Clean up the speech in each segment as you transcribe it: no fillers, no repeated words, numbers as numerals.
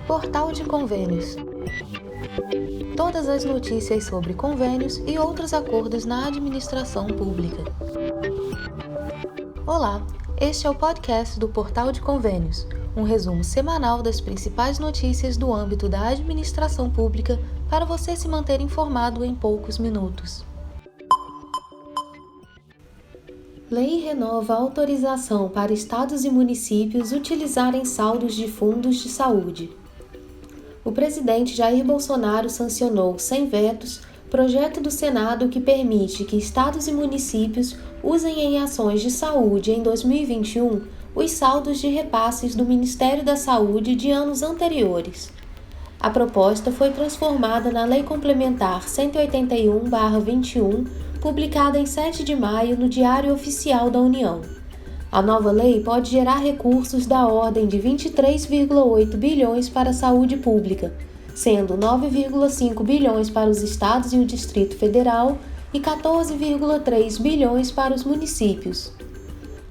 Portal de Convênios. Todas as notícias sobre convênios e outros acordos na administração pública. Olá, este é o podcast do Portal de Convênios, um resumo semanal das principais notícias do âmbito da administração pública para você se manter informado em poucos minutos. Lei renova a autorização para estados e municípios utilizarem saldos de fundos de saúde. O presidente Jair Bolsonaro sancionou, sem vetos, projeto do Senado que permite que estados e municípios usem em ações de saúde em 2021 os saldos de repasses do Ministério da Saúde de anos anteriores. A proposta foi transformada na Lei Complementar 181/21, publicada em 7 de maio no Diário Oficial da União. A nova lei pode gerar recursos da ordem de 23,8 bilhões para a saúde pública, sendo 9,5 bilhões para os estados e o Distrito Federal e 14,3 bilhões para os municípios.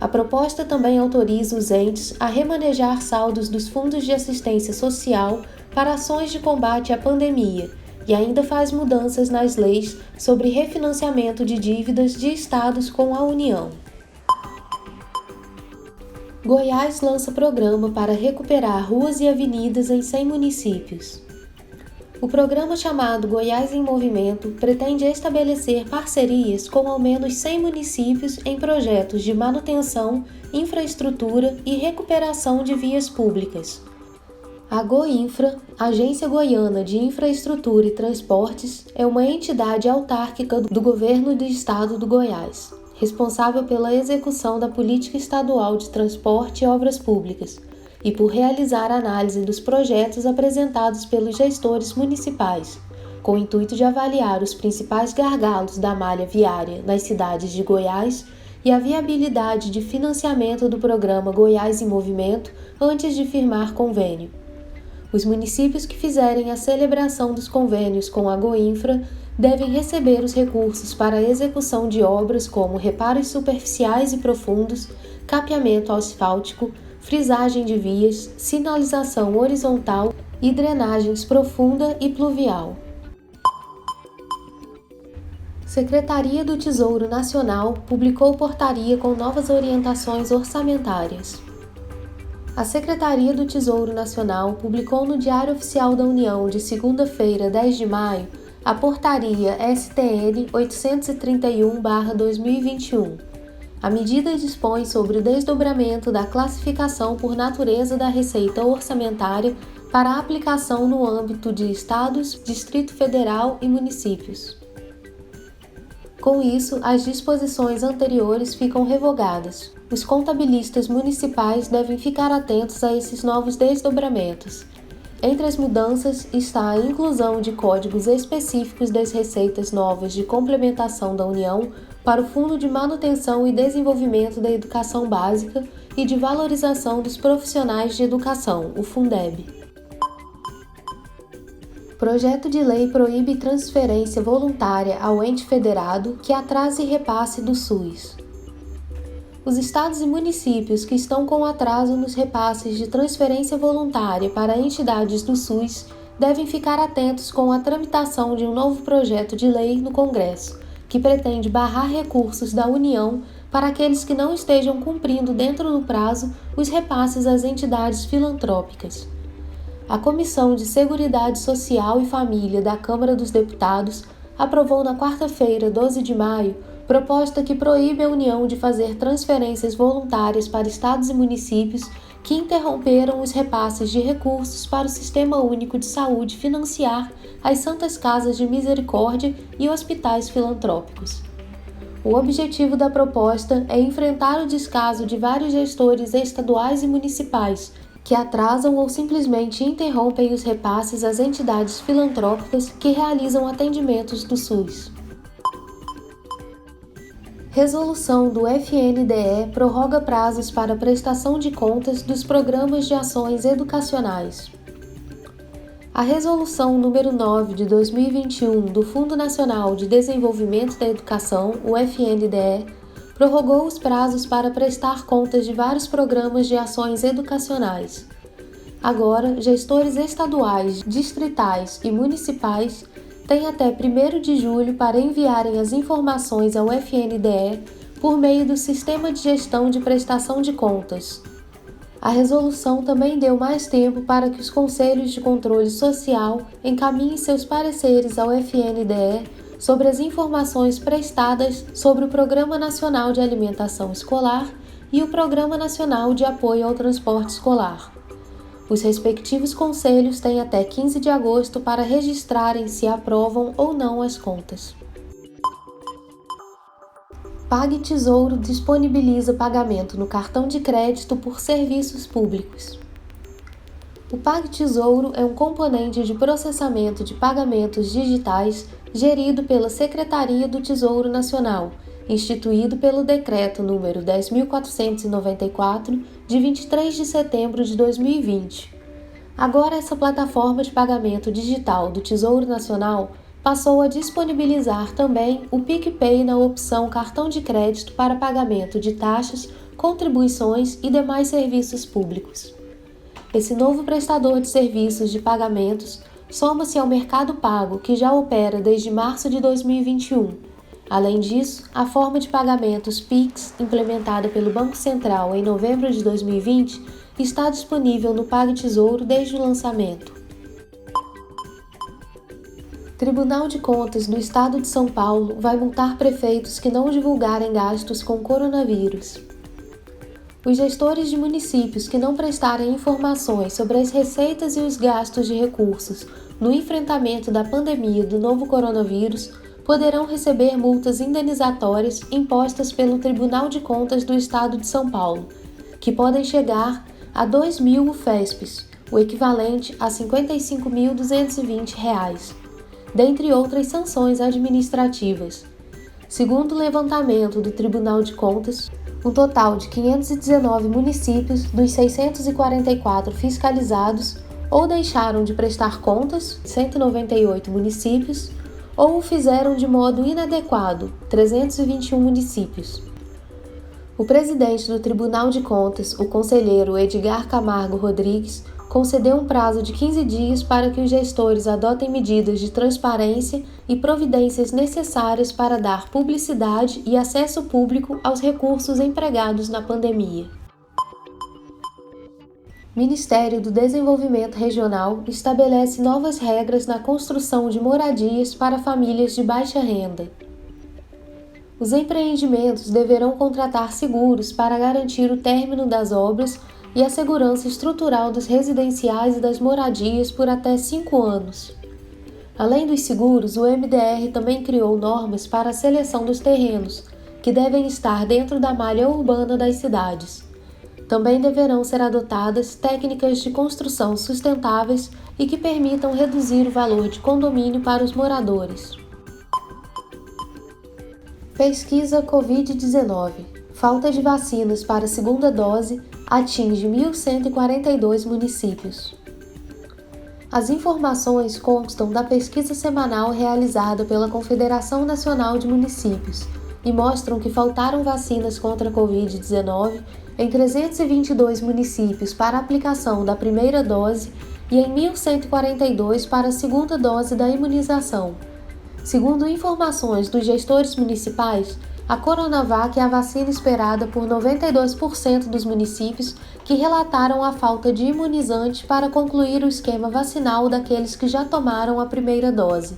A proposta também autoriza os entes a remanejar saldos dos fundos de assistência social para ações de combate à pandemia e ainda faz mudanças nas leis sobre refinanciamento de dívidas de estados com a União. Goiás lança programa para recuperar ruas e avenidas em 100 municípios. O programa chamado Goiás em Movimento pretende estabelecer parcerias com ao menos 100 municípios em projetos de manutenção, infraestrutura e recuperação de vias públicas. A Goinfra, Agência Goiana de Infraestrutura e Transportes, é uma entidade autárquica do Governo do Estado do Goiás, responsável pela execução da Política Estadual de Transporte e Obras Públicas, e por realizar análise dos projetos apresentados pelos gestores municipais, com o intuito de avaliar os principais gargalos da malha viária nas cidades de Goiás e a viabilidade de financiamento do programa Goiás em Movimento antes de firmar convênio. Os municípios que fizerem a celebração dos convênios com a Goinfra devem receber os recursos para a execução de obras como reparos superficiais e profundos, capeamento asfáltico, frisagem de vias, sinalização horizontal e drenagens profunda e pluvial. Secretaria do Tesouro Nacional publicou portaria com novas orientações orçamentárias. A Secretaria do Tesouro Nacional publicou no Diário Oficial da União de segunda-feira, 10 de maio, a Portaria STN 831/2021. A medida dispõe sobre o desdobramento da classificação por natureza da receita orçamentária para aplicação no âmbito de estados, Distrito Federal e municípios. Com isso, as disposições anteriores ficam revogadas. Os contabilistas municipais devem ficar atentos a esses novos desdobramentos. Entre as mudanças está a inclusão de códigos específicos das receitas novas de complementação da União para o Fundo de Manutenção e Desenvolvimento da Educação Básica e de Valorização dos Profissionais de Educação, o Fundeb. Projeto de lei proíbe transferência voluntária ao ente federado que atrase repasse do SUS. Os estados e municípios que estão com atraso nos repasses de transferência voluntária para entidades do SUS devem ficar atentos com a tramitação de um novo projeto de lei no Congresso, que pretende barrar recursos da União para aqueles que não estejam cumprindo dentro do prazo os repasses às entidades filantrópicas. A Comissão de Seguridade Social e Família da Câmara dos Deputados aprovou na quarta-feira, 12 de maio, proposta que proíbe a União de fazer transferências voluntárias para estados e municípios que interromperam os repasses de recursos para o Sistema Único de Saúde financiar as Santas Casas de Misericórdia e hospitais filantrópicos. O objetivo da proposta é enfrentar o descaso de vários gestores estaduais e municipais que atrasam ou simplesmente interrompem os repasses às entidades filantrópicas que realizam atendimentos do SUS. Resolução do FNDE prorroga prazos para prestação de contas dos programas de ações educacionais. A Resolução número 9 de 2021 do Fundo Nacional de Desenvolvimento da Educação, o FNDE, prorrogou os prazos para prestar contas de vários programas de ações educacionais. Agora, gestores estaduais, distritais e municipais têm até 1º de julho para enviarem as informações ao FNDE por meio do Sistema de Gestão de Prestação de Contas. A resolução também deu mais tempo para que os Conselhos de Controle Social encaminhem seus pareceres ao FNDE sobre as informações prestadas sobre o Programa Nacional de Alimentação Escolar e o Programa Nacional de Apoio ao Transporte Escolar. Os respectivos conselhos têm até 15 de agosto para registrarem se aprovam ou não as contas. PagTesouro disponibiliza pagamento no cartão de crédito por serviços públicos. O PagTesouro é um componente de processamento de pagamentos digitais gerido pela Secretaria do Tesouro Nacional, instituído pelo Decreto nº 10.494, de 23 de setembro de 2020. Agora, essa plataforma de pagamento digital do Tesouro Nacional passou a disponibilizar também o PicPay na opção cartão de crédito para pagamento de taxas, contribuições e demais serviços públicos. Esse novo prestador de serviços de pagamentos soma-se ao Mercado Pago, que já opera desde março de 2021. Além disso, a forma de pagamentos Pix, implementada pelo Banco Central em novembro de 2020, está disponível no PagTesouro desde o lançamento. Tribunal de Contas do Estado de São Paulo vai multar prefeitos que não divulgarem gastos com coronavírus. Os gestores de municípios que não prestarem informações sobre as receitas e os gastos de recursos no enfrentamento da pandemia do novo coronavírus poderão receber multas indenizatórias impostas pelo Tribunal de Contas do Estado de São Paulo, que podem chegar a 2.000 UFESPs, o equivalente a R$ 55.220, dentre outras sanções administrativas. Segundo o levantamento do Tribunal de Contas, um total de 519 municípios dos 644 fiscalizados ou deixaram de prestar contas, 198 municípios, ou o fizeram de modo inadequado, 321 municípios. O presidente do Tribunal de Contas, o conselheiro Edgar Camargo Rodrigues, concedeu um prazo de 15 dias para que os gestores adotem medidas de transparência e providências necessárias para dar publicidade e acesso público aos recursos empregados na pandemia. Ministério do Desenvolvimento Regional estabelece novas regras na construção de moradias para famílias de baixa renda. Os empreendimentos deverão contratar seguros para garantir o término das obras e a segurança estrutural dos residenciais e das moradias por até 5 anos. Além dos seguros, o MDR também criou normas para a seleção dos terrenos, que devem estar dentro da malha urbana das cidades. Também deverão ser adotadas técnicas de construção sustentáveis e que permitam reduzir o valor de condomínio para os moradores. Pesquisa Covid-19. Falta de vacinas para a segunda dose atinge 1.142 municípios. As informações constam da pesquisa semanal realizada pela Confederação Nacional de Municípios e mostram que faltaram vacinas contra a Covid-19 em 322 municípios para a aplicação da primeira dose e em 1.142 para a segunda dose da imunização. Segundo informações dos gestores municipais, a Coronavac é a vacina esperada por 92% dos municípios que relataram a falta de imunizante para concluir o esquema vacinal daqueles que já tomaram a primeira dose.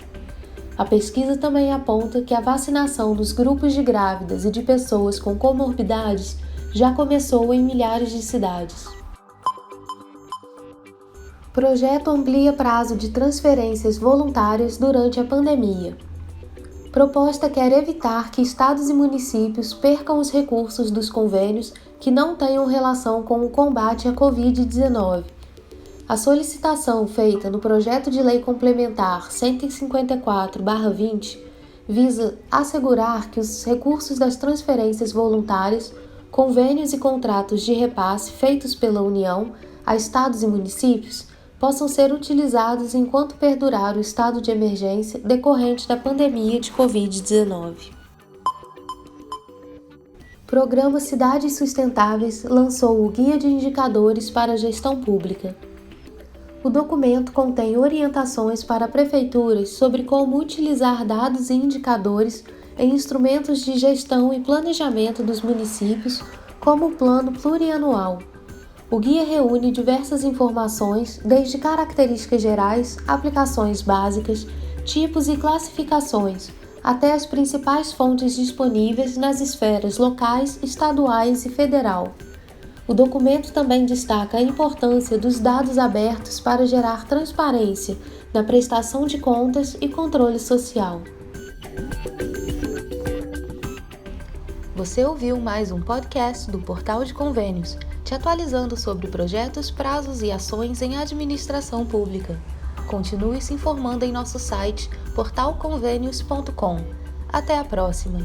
A pesquisa também aponta que a vacinação dos grupos de grávidas e de pessoas com comorbidades já começou em milhares de cidades. Projeto amplia prazo de transferências voluntárias durante a pandemia. Proposta quer evitar que estados e municípios percam os recursos dos convênios que não tenham relação com o combate à Covid-19. A solicitação feita no Projeto de Lei Complementar 154/20 visa assegurar que os recursos das transferências voluntárias, convênios e contratos de repasse feitos pela União a estados e municípios possam ser utilizados enquanto perdurar o estado de emergência decorrente da pandemia de Covid-19. Programa Cidades Sustentáveis lançou o Guia de Indicadores para a Gestão Pública. O documento contém orientações para prefeituras sobre como utilizar dados e indicadores em instrumentos de gestão e planejamento dos municípios, como o Plano Plurianual. O guia reúne diversas informações, desde características gerais, aplicações básicas, tipos e classificações, até as principais fontes disponíveis nas esferas locais, estaduais e federal. O documento também destaca a importância dos dados abertos para gerar transparência na prestação de contas e controle social. Você ouviu mais um podcast do Portal de Convênios, te atualizando sobre projetos, prazos e ações em administração pública. Continue se informando em nosso site portalconvenios.com. Até a próxima!